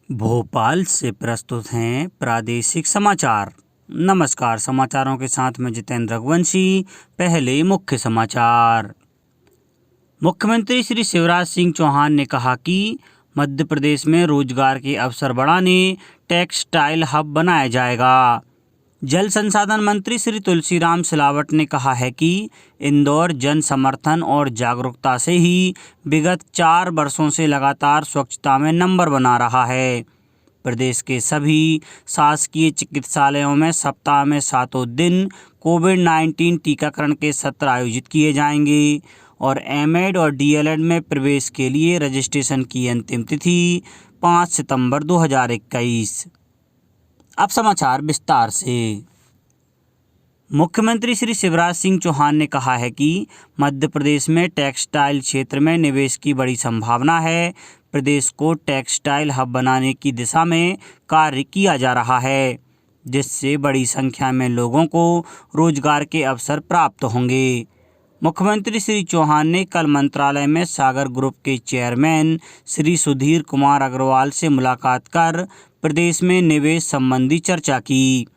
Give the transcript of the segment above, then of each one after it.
भोपाल से प्रस्तुत हैं प्रादेशिक समाचार। नमस्कार, समाचारों के साथ मैं जितेंद्र रघुवंशी। पहले मुख्य समाचार। मुख्यमंत्री श्री शिवराज सिंह चौहान ने कहा कि मध्य प्रदेश में रोजगार के अवसर बढ़ाने टेक्सटाइल हब बनाया जाएगा। जल संसाधन मंत्री श्री तुलसीराम सिलावट ने कहा है कि इंदौर जन समर्थन और जागरूकता से ही विगत 4 वर्षों से लगातार स्वच्छता में नंबर बना रहा है। प्रदेश के सभी शासकीय चिकित्सालयों में सप्ताह में 7 दिन कोविड-19 टीकाकरण के सत्र आयोजित किए जाएंगे और एमएड और डीएलएड में प्रवेश के लिए रजिस्ट्रेशन की अंतिम तिथि 5 सितंबर 2021। अब समाचार विस्तार से। मुख्यमंत्री श्री शिवराज सिंह चौहान ने कहा है कि मध्य प्रदेश में टेक्सटाइल क्षेत्र में निवेश की बड़ी संभावना है। प्रदेश को टेक्सटाइल हब बनाने की दिशा में कार्य किया जा रहा है, जिससे बड़ी संख्या में लोगों को रोजगार के अवसर प्राप्त होंगे। मुख्यमंत्री श्री चौहान ने कल मंत्रालय में सागर ग्रुप के चेयरमैन श्री सुधीर कुमार अग्रवाल से मुलाकात कर प्रदेश में निवेश संबंधी चर्चा की।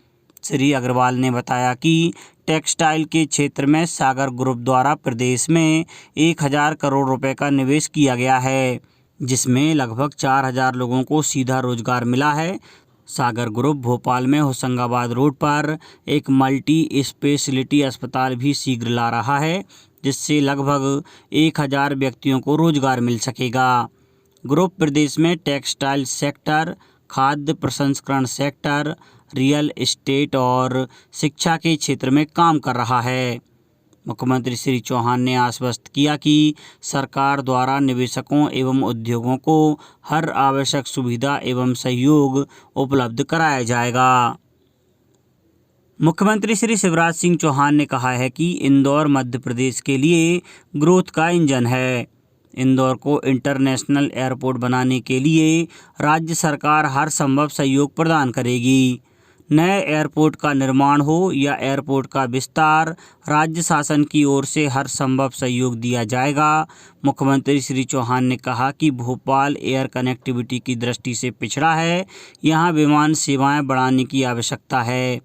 श्री अग्रवाल ने बताया कि टेक्सटाइल के क्षेत्र में सागर ग्रुप द्वारा प्रदेश में 1000 करोड़ रुपए का निवेश किया गया है, जिसमें लगभग 4000 लोगों को सीधा रोजगार मिला है। सागर ग्रुप भोपाल में होशंगाबाद रोड पर एक मल्टी स्पेशलिटी अस्पताल भी शीघ्र ला रहा है, जिससे लगभग 1000 व्यक्तियों को रोजगार मिल सकेगा। ग्रुप प्रदेश में टेक्सटाइल सेक्टर, खाद्य प्रसंस्करण सेक्टर, रियल एस्टेट और शिक्षा के क्षेत्र में काम कर रहा है। मुख्यमंत्री श्री चौहान ने आश्वस्त किया कि सरकार द्वारा निवेशकों एवं उद्योगों को हर आवश्यक सुविधा एवं सहयोग उपलब्ध कराया जाएगा। मुख्यमंत्री श्री शिवराज सिंह चौहान ने कहा है कि इंदौर मध्य प्रदेश के लिए ग्रोथ का इंजन है। इंदौर को इंटरनेशनल एयरपोर्ट बनाने के लिए राज्य सरकार हर संभव सहयोग प्रदान करेगी। नए एयरपोर्ट का निर्माण हो या एयरपोर्ट का विस्तार, राज्य शासन की ओर से हर संभव सहयोग दिया जाएगा। मुख्यमंत्री श्री चौहान ने कहा कि भोपाल एयर कनेक्टिविटी की दृष्टि से पिछड़ा है, यहाँ विमान सेवाएं बढ़ाने की आवश्यकता है।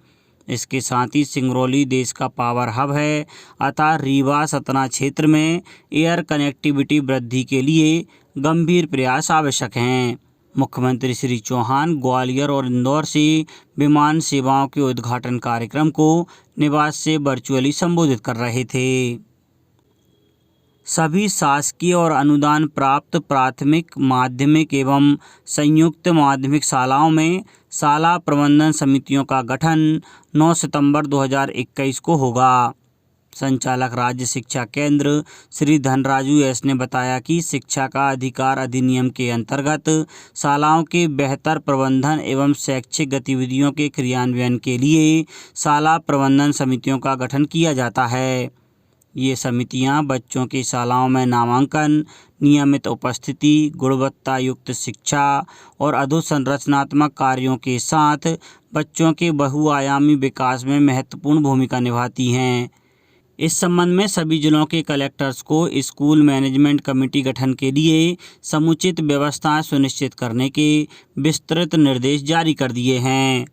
इसके साथ ही सिंगरौली देश का पावर हब है, अतः रीवा सतना क्षेत्र में एयर कनेक्टिविटी वृद्धि के लिए गंभीर प्रयास आवश्यक हैं। मुख्यमंत्री श्री चौहान ग्वालियर और इंदौर से विमान सेवाओं के उद्घाटन कार्यक्रम को निवास से वर्चुअली संबोधित कर रहे थे। सभी शासकीय और अनुदान प्राप्त प्राथमिक, माध्यमिक एवं संयुक्त माध्यमिक शालाओं में शाला प्रबंधन समितियों का गठन 9 सितंबर 2021 को होगा। संचालक राज्य शिक्षा केंद्र श्री धनराजू एस ने बताया कि शिक्षा का अधिकार अधिनियम के अंतर्गत शालाओं के बेहतर प्रबंधन एवं शैक्षिक गतिविधियों के क्रियान्वयन के लिए शाला प्रबंधन समितियों का गठन किया जाता है। ये समितियां बच्चों की शालाओं में नामांकन, नियमित उपस्थिति, गुणवत्ता युक्त शिक्षा और अधोसंरचनात्मक कार्यों के साथ बच्चों के बहुआयामी विकास में महत्वपूर्ण भूमिका निभाती हैं। इस संबंध में सभी जिलों के कलेक्टर्स को स्कूल मैनेजमेंट कमेटी गठन के लिए समुचित व्यवस्थाएं सुनिश्चित करने के विस्तृत निर्देश जारी कर दिए हैं।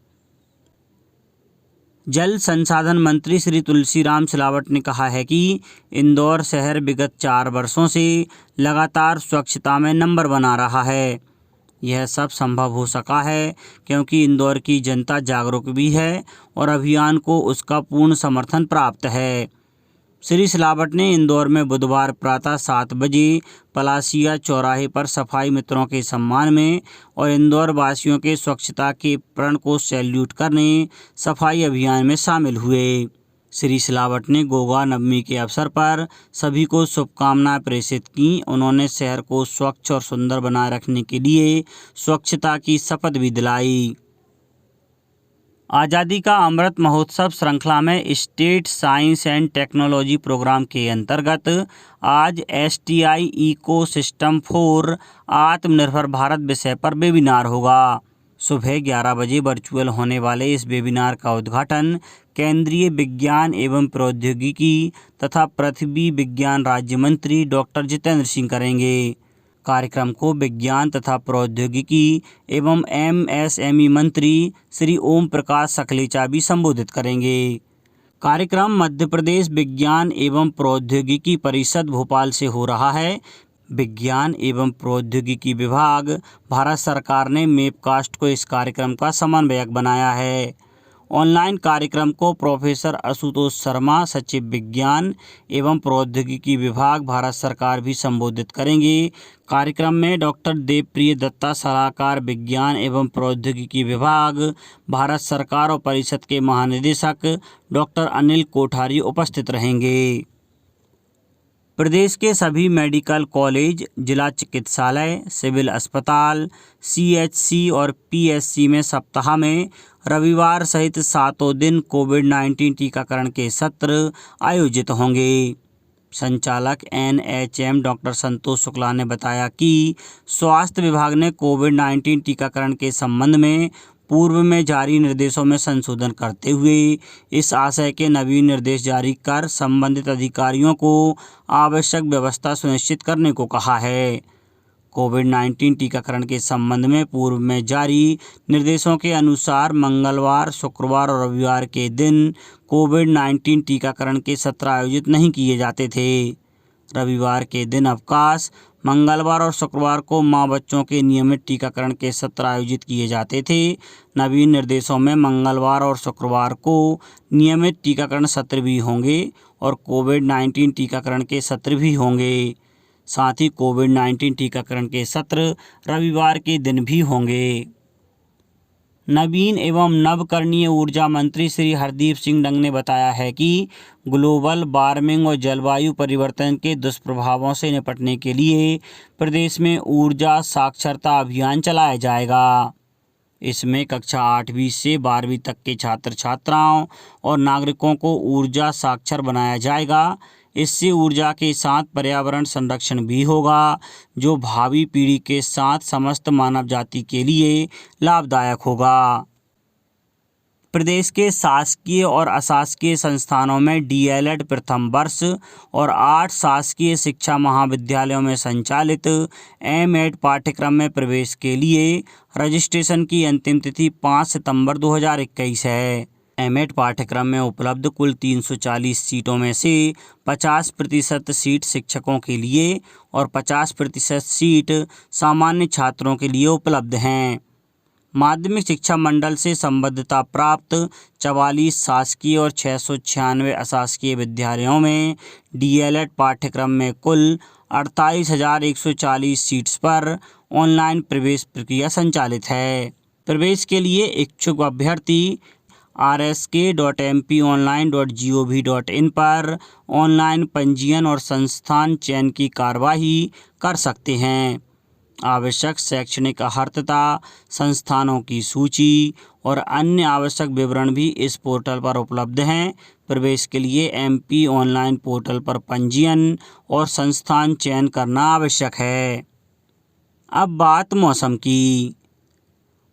जल संसाधन मंत्री श्री तुलसीराम सिलावट ने कहा है कि इंदौर शहर विगत 4 वर्षों से लगातार स्वच्छता में नंबर बना रहा है। यह सब संभव हो सका है क्योंकि इंदौर की जनता जागरूक भी है और अभियान को उसका पूर्ण समर्थन प्राप्त है। श्री सिलावट ने इंदौर में बुधवार प्रातः 7 बजे पलासिया चौराहे पर सफाई मित्रों के सम्मान में और इंदौर वासियों के स्वच्छता के प्रण को सैल्यूट करने सफाई अभियान में शामिल हुए। श्री सिलावट ने गोगा नवमी के अवसर पर सभी को शुभकामनाएं प्रेषित की। उन्होंने शहर को स्वच्छ और सुंदर बनाए रखने के लिए स्वच्छता की शपथ भी दिलाई। आज़ादी का अमृत महोत्सव श्रृंखला में state science and technology programme के अंतर्गत आज STI इकोसिस्टम फॉर आत्मनिर्भर भारत विषय पर वेबिनार होगा। सुबह 11 बजे वर्चुअल होने वाले इस वेबिनार का उद्घाटन केंद्रीय विज्ञान एवं प्रौद्योगिकी तथा पृथ्वी विज्ञान राज्य मंत्री डॉक्टर जितेंद्र सिंह करेंगे। कार्यक्रम को विज्ञान तथा प्रौद्योगिकी एवं MSME मंत्री श्री ओम प्रकाश सखलेचा भी संबोधित करेंगे। कार्यक्रम मध्य प्रदेश विज्ञान एवं प्रौद्योगिकी परिषद भोपाल से हो रहा है। विज्ञान एवं प्रौद्योगिकी विभाग, भारत सरकार ने मेपकास्ट को इस कार्यक्रम का समन्वयक बनाया है। ऑनलाइन कार्यक्रम को प्रोफेसर आशुतोष शर्मा, सचिव विज्ञान एवं प्रौद्योगिकी विभाग, भारत सरकार भी संबोधित करेंगे। कार्यक्रम में डॉक्टर देवप्रिय दत्ता, सलाहकार विज्ञान एवं प्रौद्योगिकी विभाग, भारत सरकार और परिषद के महानिदेशक डॉक्टर अनिल कोठारी उपस्थित रहेंगे। प्रदेश के सभी मेडिकल कॉलेज, जिला चिकित्सालय, सिविल अस्पताल, CHC और PSC में सप्ताह में रविवार सहित 7 दिन कोविड-19 टीकाकरण के सत्र आयोजित होंगे। संचालक NHM डॉक्टर संतोष शुक्ला ने बताया कि स्वास्थ्य विभाग ने कोविड-19 टीकाकरण के संबंध में पूर्व में जारी निर्देशों में संशोधन करते हुए इस आशय के नवीन निर्देश जारी कर संबंधित अधिकारियों को आवश्यक व्यवस्था सुनिश्चित करने को कहा है। कोविड-19 टीकाकरण के संबंध में पूर्व में जारी निर्देशों के अनुसार मंगलवार, शुक्रवार और रविवार के दिन कोविड-19 टीकाकरण के सत्र आयोजित नहीं किए जाते थे। रविवार के दिन अवकाश, मंगलवार और शुक्रवार को माँ बच्चों के नियमित टीकाकरण के सत्र आयोजित किए जाते थे। नवीन निर्देशों में मंगलवार और शुक्रवार को नियमित टीकाकरण सत्र भी होंगे और कोविड-19 टीकाकरण के सत्र भी होंगे। साथ ही कोविड-19 टीकाकरण के सत्र रविवार के दिन भी होंगे। नवीन एवं नवकरणीय ऊर्जा मंत्री श्री हरदीप सिंह डंग ने बताया है कि ग्लोबल वार्मिंग और जलवायु परिवर्तन के दुष्प्रभावों से निपटने के लिए प्रदेश में ऊर्जा साक्षरता अभियान चलाया जाएगा। इसमें कक्षा 8वीं से 12वीं तक के छात्र छात्राओं और नागरिकों को ऊर्जा साक्षर बनाया जाएगा। इससे ऊर्जा के साथ पर्यावरण संरक्षण भी होगा, जो भावी पीढ़ी के साथ समस्त मानव जाति के लिए लाभदायक होगा। प्रदेश के शासकीय और अशासकीय संस्थानों में DLED प्रथम वर्ष और 8 शासकीय शिक्षा महाविद्यालयों में संचालित M.Ed पाठ्यक्रम में प्रवेश के लिए रजिस्ट्रेशन की अंतिम तिथि 5 सितंबर 2021 है। M.Ed पाठ्यक्रम में उपलब्ध कुल 340 सीटों में से 50% सीट शिक्षकों के लिए और 50% सीट सामान्य छात्रों के लिए उपलब्ध हैं। माध्यमिक शिक्षा मंडल से संबद्धता प्राप्त 44 शासकीय और 696 अशासकीय विद्यालयों में DLED पाठ्यक्रम में कुल 48,140 सीट्स पर ऑनलाइन प्रवेश प्रक्रिया संचालित है। प्रवेश के लिए इच्छुक अभ्यर्थी rsk.mponline.gov.in पर ऑनलाइन पंजीयन और संस्थान चयन की कार्यवाही कर सकते हैं। आवश्यक शैक्षणिक अर्हता, संस्थानों की सूची और अन्य आवश्यक विवरण भी इस पोर्टल पर उपलब्ध हैं। प्रवेश के लिए MP ऑनलाइन पोर्टल पर पंजीयन और संस्थान चयन करना आवश्यक है। अब बात मौसम की।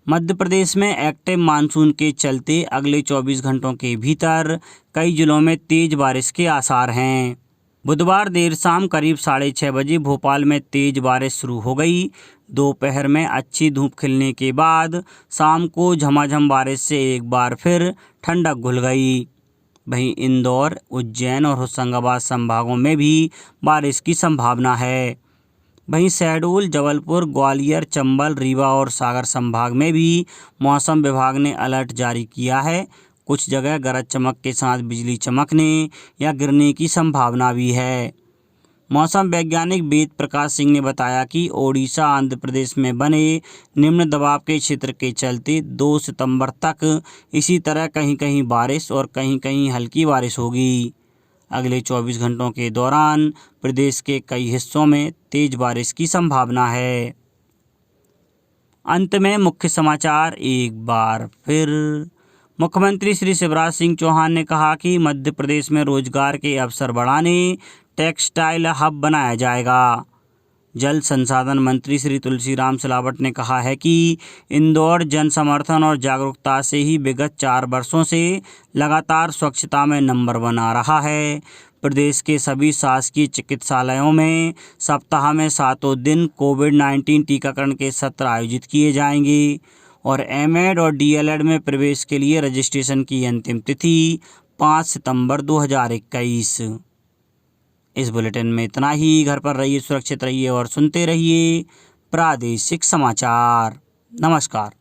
मध्य प्रदेश में एक्टिव मानसून के चलते अगले 24 घंटों के भीतर कई जिलों में तेज बारिश के आसार हैं। बुधवार देर शाम करीब 6:30 बजे भोपाल में तेज बारिश शुरू हो गई। दोपहर में अच्छी धूप खिलने के बाद शाम को झमाझम बारिश से एक बार फिर ठंडक घुल गई। वहीं इंदौर, उज्जैन और होशंगाबाद संभागों में भी बारिश की संभावना है। वहीं शहडोल, जबलपुर, ग्वालियर, चंबल, रीवा और सागर संभाग में भी मौसम विभाग ने अलर्ट जारी किया है। कुछ जगह गरज चमक के साथ बिजली चमकने या गिरने की संभावना भी है। मौसम वैज्ञानिक वेद प्रकाश सिंह ने बताया कि ओडिशा, आंध्र प्रदेश में बने निम्न दबाव के क्षेत्र के चलते 2 सितंबर तक इसी तरह कहीं कहीं बारिश और कहीं कहीं हल्की बारिश होगी। अगले 24 घंटों के दौरान प्रदेश के कई हिस्सों में तेज बारिश की संभावना है। अंत में मुख्य समाचार एक बार फिर। मुख्यमंत्री श्री शिवराज सिंह चौहान ने कहा कि मध्य प्रदेश में रोजगार के अवसर बढ़ाने टेक्सटाइल हब बनाया जाएगा। जल संसाधन मंत्री श्री तुलसीराम सिलावट ने कहा है कि इंदौर जन समर्थन और जागरूकता से ही विगत 4 वर्षों से लगातार स्वच्छता में नंबर 1 आ रहा है। प्रदेश के सभी शासकीय चिकित्सालयों में सप्ताह में 7 दिन कोविड-19 टीकाकरण के सत्र आयोजित किए जाएंगे और एमएड और डीएलएड में प्रवेश के लिए रजिस्ट्रेशन की अंतिम तिथि 5 सितंबर 2021। इस बुलेटिन में इतना ही। घर पर रहिए, सुरक्षित रहिए और सुनते रहिए प्रादेशिक समाचार। नमस्कार।